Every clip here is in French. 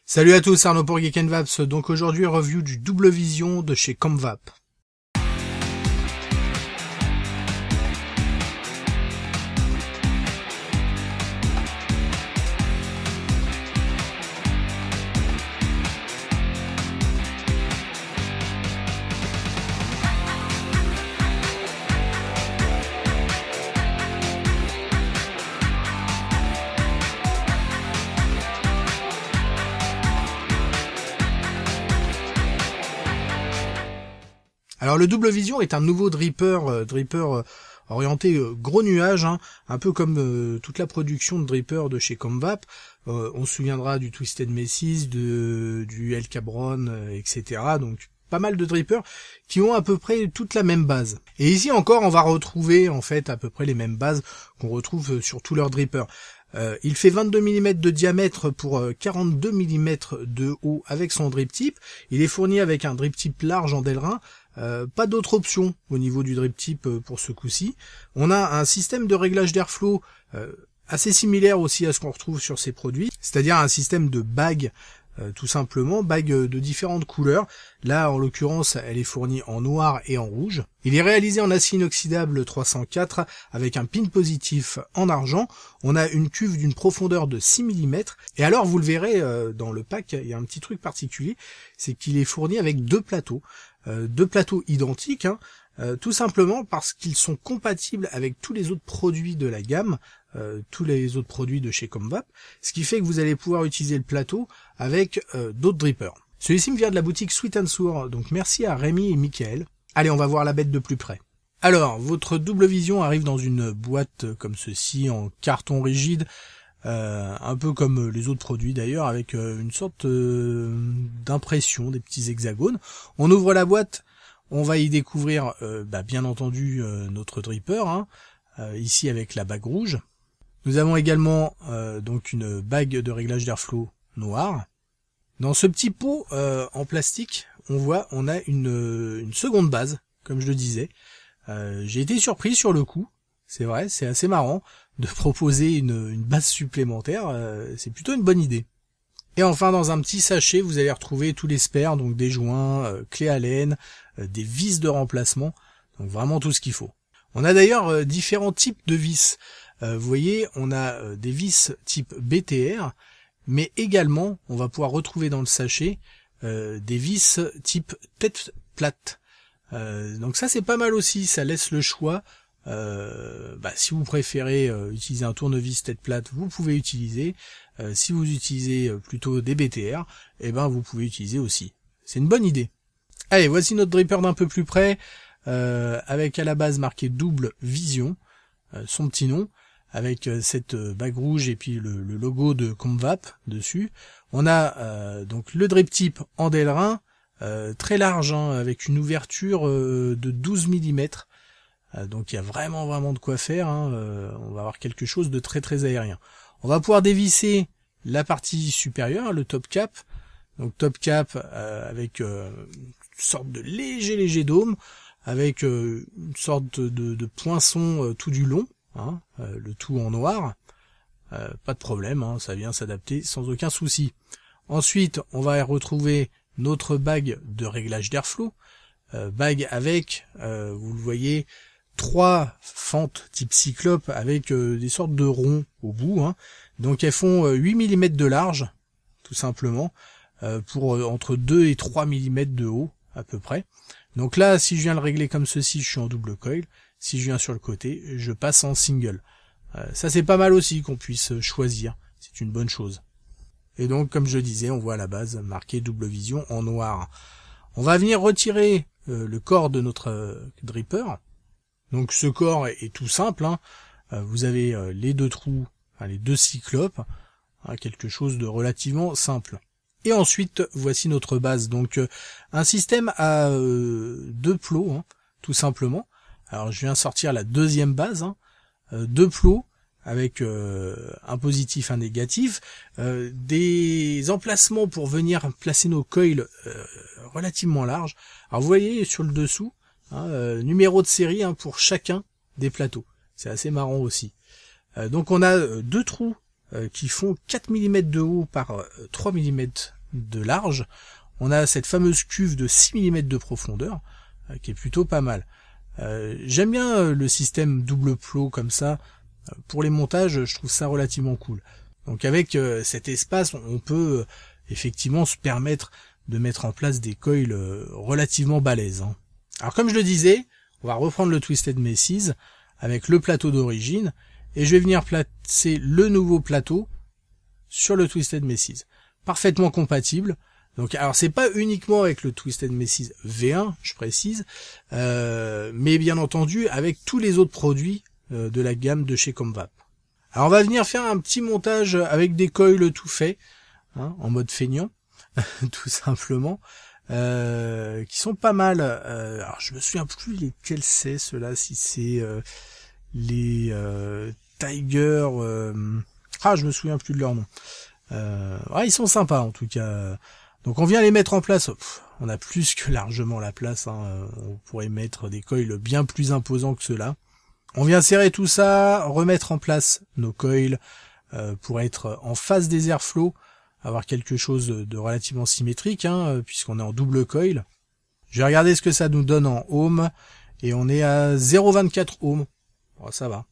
Salut à tous, Arnaud pour Geek & Vaps. Donc aujourd'hui, review du Double Vision de chez Comvap. Alors le Double Vision est un nouveau dripper orienté gros nuage, hein, un peu comme toute la production de dripper de chez Comvap. On se souviendra du Twisted Messis, du El Cabron, etc. Donc pas mal de drippers qui ont à peu près toute la même base. Et ici encore, on va retrouver en fait à peu près les mêmes bases qu'on retrouve sur tous leurs drippers. Il fait 22 mm de diamètre pour 42 mm de haut avec son drip tip. Il est fourni avec un drip tip large en Delrin. Pas d'autre option au niveau du drip tip pour ce coup-ci. On a un système de réglage d'airflow assez similaire aussi à ce qu'on retrouve sur ces produits, c'est-à-dire un système de bague tout simplement, bague de différentes couleurs. Là en l'occurrence elle est fournie en noir et en rouge. Il est réalisé en acier inoxydable 304 avec un pin positif en argent. On a une cuve d'une profondeur de 6 mm et alors vous le verrez dans le pack, il y a un petit truc particulier, c'est qu'il est fourni avec deux plateaux identiques, hein, tout simplement parce qu'ils sont compatibles avec tous les autres produits de la gamme, tous les autres produits de chez Comvap, ce qui fait que vous allez pouvoir utiliser le plateau avec d'autres drippers. Celui-ci me vient de la boutique Sweet and Sour, donc merci à Rémi et Michael. Allez, on va voir la bête de plus près. Alors, votre Double Vision arrive dans une boîte comme ceci, en carton rigide, un peu comme les autres produits d'ailleurs, avec une sorte d'impression, des petits hexagones. On ouvre la boîte, on va y découvrir bien entendu notre dripper, hein, ici avec la bague rouge. Nous avons également donc une bague de réglage d'airflow noire. Dans ce petit pot en plastique, on a une seconde base, comme je le disais. J'ai été surpris sur le coup, c'est vrai, c'est assez marrant de proposer une base supplémentaire, c'est plutôt une bonne idée. Et enfin, dans un petit sachet, vous allez retrouver tous les spares, donc des joints, clés Allen, des vis de remplacement, donc vraiment tout ce qu'il faut. On a d'ailleurs différents types de vis. Vous voyez, on a des vis type BTR, mais également, on va pouvoir retrouver dans le sachet des vis type tête plate. Donc ça, c'est pas mal aussi, ça laisse le choix. Si vous préférez utiliser un tournevis tête plate, vous pouvez utiliser. Si vous utilisez plutôt des BTR, vous pouvez utiliser aussi. C'est une bonne idée. Allez, voici notre dripper d'un peu plus près, avec à la base marqué Double Vision, son petit nom, avec cette bague rouge et puis le logo de Comvap dessus. On a donc le drip tip en Delrin, très large, hein, avec une ouverture de 12 mm. Donc il y a vraiment de quoi faire, hein. On va avoir quelque chose de très aérien. On va pouvoir dévisser la partie supérieure, le top cap. Donc top cap avec une sorte de léger dôme, avec une sorte de poinçon tout du long, hein, le tout en noir. Pas de problème, hein, ça vient s'adapter sans aucun souci. Ensuite, on va retrouver notre bague de réglage d'airflow, bague avec, vous le voyez, 3 fentes type cyclope avec des sortes de ronds au bout, hein. Donc elles font 8 mm de large, tout simplement, pour entre 2 et 3 mm de haut, à peu près. Donc là, si je viens le régler comme ceci, je suis en double coil. Si je viens sur le côté, je passe en single. Ça c'est pas mal aussi qu'on puisse choisir, c'est une bonne chose. Et donc, comme je le disais, on voit à la base marqué Double Vision en noir. On va venir retirer le corps de notre dripper. Donc ce corps est tout simple, hein. Vous avez les deux trous, les deux cyclopes, hein, quelque chose de relativement simple. Et ensuite, voici notre base. Donc un système à deux plots, hein, tout simplement. Alors je viens sortir la deuxième base, hein, deux plots avec un positif, un négatif, des emplacements pour venir placer nos coils relativement larges. Alors vous voyez sur le dessous, hein, numéro de série, hein, pour chacun des plateaux. C'est assez marrant aussi. Donc on a deux trous qui font 4 mm de haut par 3 mm de large. On a cette fameuse cuve de 6 mm de profondeur, qui est plutôt pas mal. J'aime bien le système double plot comme ça. Pour les montages, je trouve ça relativement cool. Donc avec cet espace, on peut effectivement se permettre de mettre en place des coils relativement balèzes. Hein. Alors comme je le disais, on va reprendre le Twisted Messes avec le plateau d'origine et je vais venir placer le nouveau plateau sur le Twisted Messes. Parfaitement compatible. Donc alors c'est pas uniquement avec le Twisted Messes V1, je précise, mais bien entendu avec tous les autres produits de la gamme de chez Comvap. Alors on va venir faire un petit montage avec des coils tout faits, hein, en mode feignant, tout simplement, qui sont pas mal. Alors je me souviens plus lesquels c'est ceux-là, si c'est les Tiger, je me souviens plus de leur nom. Ouais, ils sont sympas en tout cas. Donc on vient les mettre en place. On a plus que largement la place. Hein. On pourrait mettre des coils bien plus imposants que ceux-là. On vient serrer tout ça, remettre en place nos coils pour être en face des airflows, avoir quelque chose de relativement symétrique, hein, puisqu'on est en double coil. Je vais regarder ce que ça nous donne en ohm, et on est à 0,24 ohms. Bon, ça va.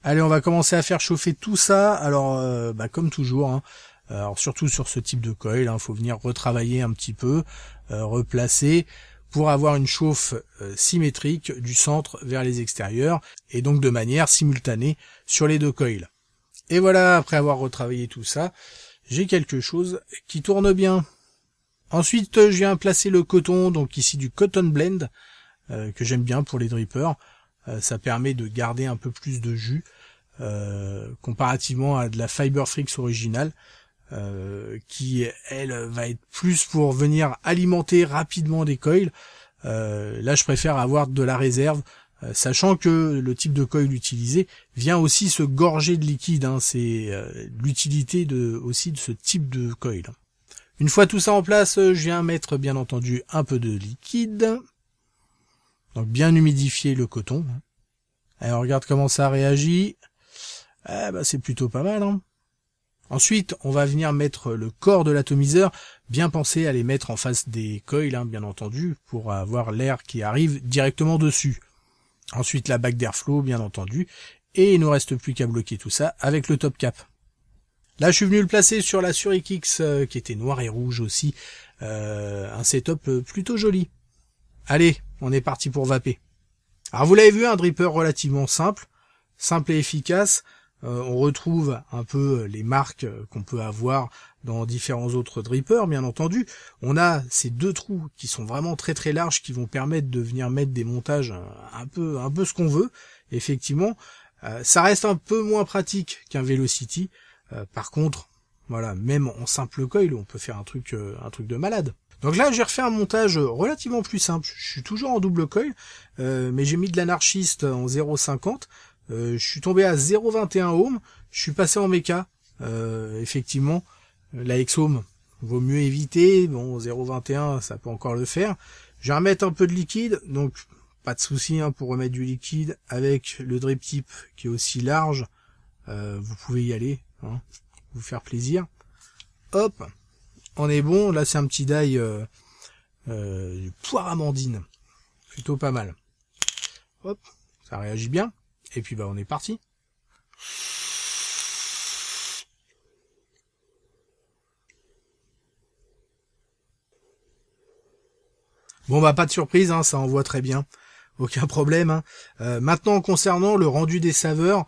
Allez, on va commencer à faire chauffer tout ça. Alors, comme toujours, hein, alors surtout sur ce type de coil, hein, faut venir retravailler un petit peu, replacer, pour avoir une chauffe symétrique du centre vers les extérieurs, et donc de manière simultanée sur les deux coils. Et voilà, après avoir retravaillé tout ça, j'ai quelque chose qui tourne bien. Ensuite, je viens placer le coton, donc ici du Cotton Blend, que j'aime bien pour les drippers. Ça permet de garder un peu plus de jus, comparativement à de la Fiber Frix originale, qui elle va être plus pour venir alimenter rapidement des coils. Là je préfère avoir de la réserve, sachant que le type de coil utilisé vient aussi se gorger de liquide, hein. C'est l'utilité aussi de ce type de coil. Une fois tout ça en place, je viens mettre bien entendu un peu de liquide, donc bien humidifier le coton. Alors regarde comment ça réagit. C'est plutôt pas mal, hein. Ensuite, on va venir mettre le corps de l'atomiseur, bien penser à les mettre en face des coils, hein, bien entendu, pour avoir l'air qui arrive directement dessus. Ensuite, la bague d'airflow, bien entendu, et il nous reste plus qu'à bloquer tout ça avec le top cap. Là, je suis venu le placer sur la Zurich X, qui était noir et rouge aussi, un setup plutôt joli. Allez, on est parti pour vaper. Alors vous l'avez vu, un dripper relativement simple et efficace. On retrouve un peu les marques qu'on peut avoir dans différents autres drippers, bien entendu. On a ces deux trous qui sont vraiment très très larges, qui vont permettre de venir mettre des montages un peu ce qu'on veut. Effectivement, ça reste un peu moins pratique qu'un Velocity. Par contre, voilà, même en simple coil, on peut faire un truc de malade. Donc là, j'ai refait un montage relativement plus simple. Je suis toujours en double coil, mais j'ai mis de l'anarchiste en 0,50. Je suis tombé à 0,21 ohms, je suis passé en méca, effectivement, la X-Ohm, vaut mieux éviter, bon, 0,21, ça peut encore le faire. Je vais remettre un peu de liquide, donc pas de souci, hein, pour remettre du liquide, avec le drip tip qui est aussi large, vous pouvez y aller, hein, vous faire plaisir. Hop, on est bon, là c'est un petit die poire amandine, plutôt pas mal. Hop, ça réagit bien. Et puis on est parti. Bon pas de surprise, hein, ça envoie très bien. Aucun problème. Hein. Maintenant concernant le rendu des saveurs,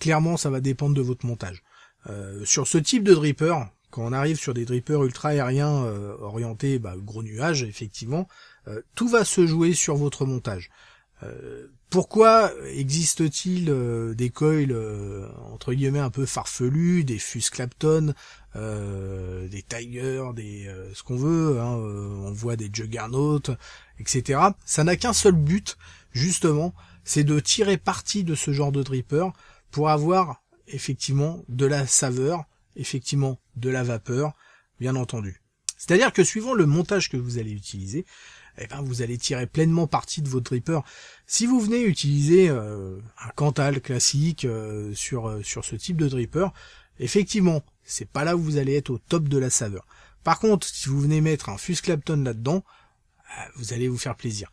clairement ça va dépendre de votre montage. Sur ce type de dripper, quand on arrive sur des drippers ultra aériens orientés gros nuages, effectivement, tout va se jouer sur votre montage. Pourquoi existe-t-il des coils entre guillemets un peu farfelus, des Fuse Clapton, des Tiger, ce qu'on veut, hein, on voit des Juggernaut, etc. Ça n'a qu'un seul but, justement, c'est de tirer parti de ce genre de dripper pour avoir effectivement de la saveur, effectivement de la vapeur, bien entendu. C'est-à-dire que suivant le montage que vous allez utiliser, vous allez tirer pleinement parti de votre dripper. Si vous venez utiliser un Cantal classique sur ce type de dripper, Effectivement, c'est pas là où vous allez être au top de la saveur. Par contre, si vous venez mettre un Fuse Clapton là-dedans, vous allez vous faire plaisir.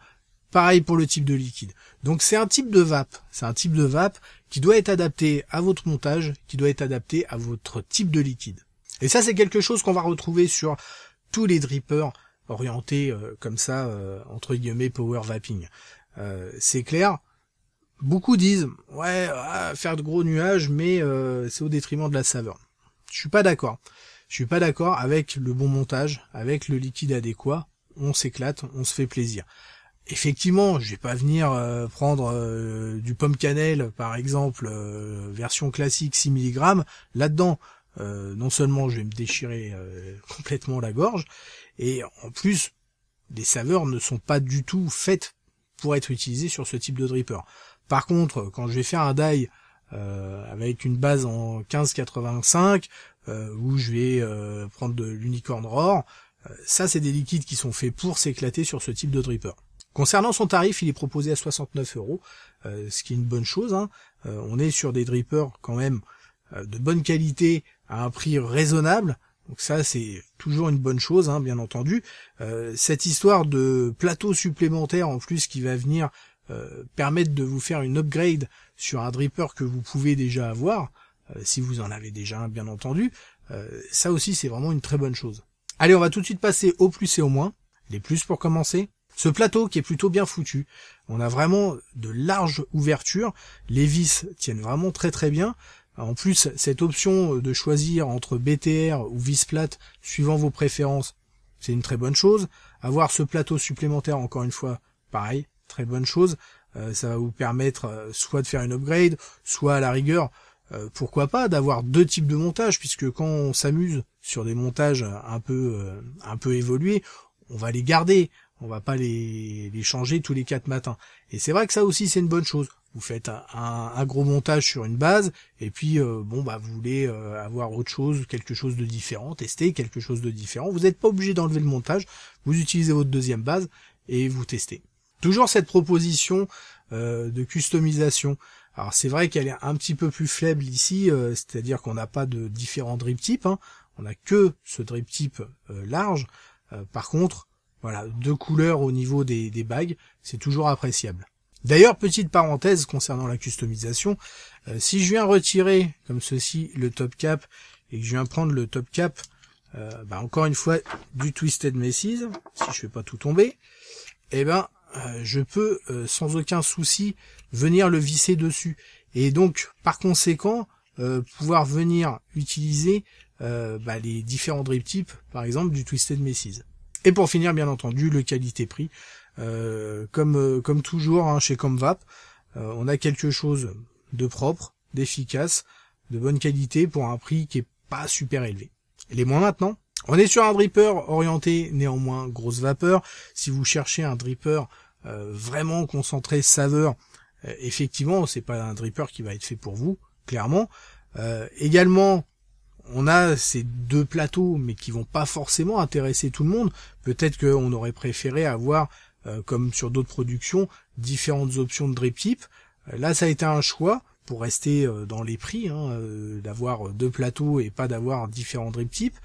Pareil pour le type de liquide. Donc c'est un type de vape. C'est un type de vape qui doit être adapté à votre montage, qui doit être adapté à votre type de liquide. Et ça, c'est quelque chose qu'on va retrouver sur tous les drippers orientés comme ça, entre guillemets, power vaping. C'est clair. Beaucoup disent, ouais, faire de gros nuages, mais c'est au détriment de la saveur. Je suis pas d'accord. Je suis pas d'accord. Avec le bon montage, avec le liquide adéquat, on s'éclate, on se fait plaisir. Effectivement, je vais pas venir prendre du pomme cannelle, par exemple, version classique 6 mg, là-dedans. Non seulement je vais me déchirer complètement la gorge, et en plus, les saveurs ne sont pas du tout faites pour être utilisées sur ce type de dripper. Par contre, quand je vais faire un die avec une base en 1585, où je vais prendre de l'unicorn roar, ça c'est des liquides qui sont faits pour s'éclater sur ce type de dripper. Concernant son tarif, il est proposé à 69 €, ce qui est une bonne chose. On est sur des drippers quand même de bonne qualité à un prix raisonnable. Donc ça, c'est toujours une bonne chose, bien entendu. Cette histoire de plateau supplémentaire en plus qui va venir permettre de vous faire une upgrade sur un dripper que vous pouvez déjà avoir, si vous en avez déjà un, bien entendu, ça aussi c'est vraiment une très bonne chose. Allez, on va tout de suite passer au plus et au moins. Les plus pour commencer. Ce plateau qui est plutôt bien foutu, on a vraiment de larges ouvertures, les vis tiennent vraiment très très bien. En plus, cette option de choisir entre BTR ou vis plate, suivant vos préférences, c'est une très bonne chose. Avoir ce plateau supplémentaire, encore une fois, pareil, très bonne chose. Ça va vous permettre soit de faire une upgrade, soit à la rigueur, pourquoi pas, d'avoir deux types de montage, puisque quand on s'amuse sur des montages un peu évolués, on va les garder. On va pas les changer tous les 4 matins. Et c'est vrai que ça aussi c'est une bonne chose. Vous faites un gros montage sur une base, et puis vous voulez avoir autre chose, quelque chose de différent, tester quelque chose de différent. Vous n'êtes pas obligé d'enlever le montage, vous utilisez votre deuxième base et vous testez. Toujours cette proposition de customisation. Alors c'est vrai qu'elle est un petit peu plus faible ici, c'est-à-dire qu'on n'a pas de différents drip types, on n'a que ce drip type large. Par contre, voilà, 2 couleurs au niveau des bagues, c'est toujours appréciable. D'ailleurs, petite parenthèse concernant la customisation, si je viens retirer, comme ceci, le top cap, et que je viens prendre le top cap, encore une fois, du Twisted Messes, si je fais pas tout tomber, je peux, sans aucun souci, venir le visser dessus. Et donc, par conséquent, pouvoir venir utiliser les différents drip types, par exemple, du Twisted Messes. Et pour finir, bien entendu, le qualité-prix. Comme toujours chez Comvap, on a quelque chose de propre, d'efficace, de bonne qualité pour un prix qui est pas super élevé. Et les moins maintenant. On est sur un dripper orienté néanmoins grosse vapeur. Si vous cherchez un dripper vraiment concentré saveur, effectivement, c'est pas un dripper qui va être fait pour vous, clairement. Également, on a ces 2 plateaux, mais qui vont pas forcément intéresser tout le monde. Peut-être qu'on aurait préféré avoir, comme sur d'autres productions, différentes options de drip type. Là, ça a été un choix pour rester dans les prix, d'avoir 2 plateaux et pas d'avoir différents drip types.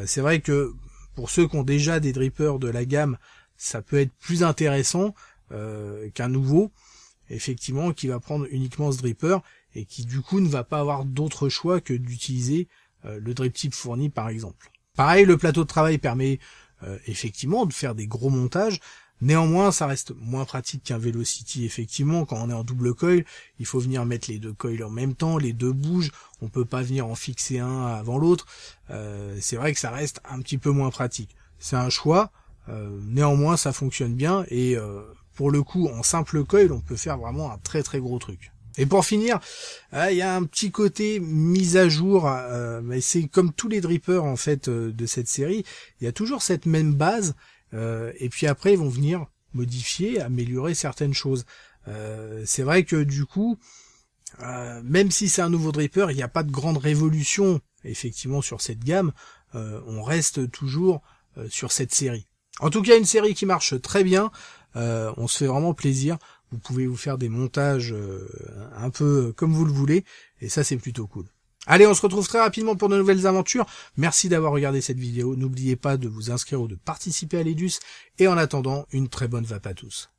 C'est vrai que pour ceux qui ont déjà des drippers de la gamme, ça peut être plus intéressant qu'un nouveau, effectivement, qui va prendre uniquement ce dripper et qui du coup ne va pas avoir d'autre choix que d'utiliser le drip type fourni par exemple. Pareil, le plateau de travail permet effectivement de faire des gros montages. Néanmoins, ça reste moins pratique qu'un Velocity, effectivement. Quand on est en double coil, il faut venir mettre les 2 coils en même temps, les 2 bougent, on peut pas venir en fixer un avant l'autre. C'est vrai que ça reste un petit peu moins pratique. C'est un choix, néanmoins ça fonctionne bien, et pour le coup, en simple coil, on peut faire vraiment un très très gros truc. Et pour finir, il y a un petit côté mise à jour, mais c'est comme tous les drippers en fait de cette série, il y a toujours cette même base, et puis après ils vont venir modifier, améliorer certaines choses. C'est vrai que du coup, même si c'est un nouveau dripper, il n'y a pas de grande révolution effectivement sur cette gamme, on reste toujours sur cette série. En tout cas, une série qui marche très bien, on se fait vraiment plaisir. Vous pouvez vous faire des montages un peu comme vous le voulez, et ça c'est plutôt cool. Allez, on se retrouve très rapidement pour de nouvelles aventures. Merci d'avoir regardé cette vidéo. N'oubliez pas de vous inscrire ou de participer à l'EDUS. Et en attendant, une très bonne vape à tous.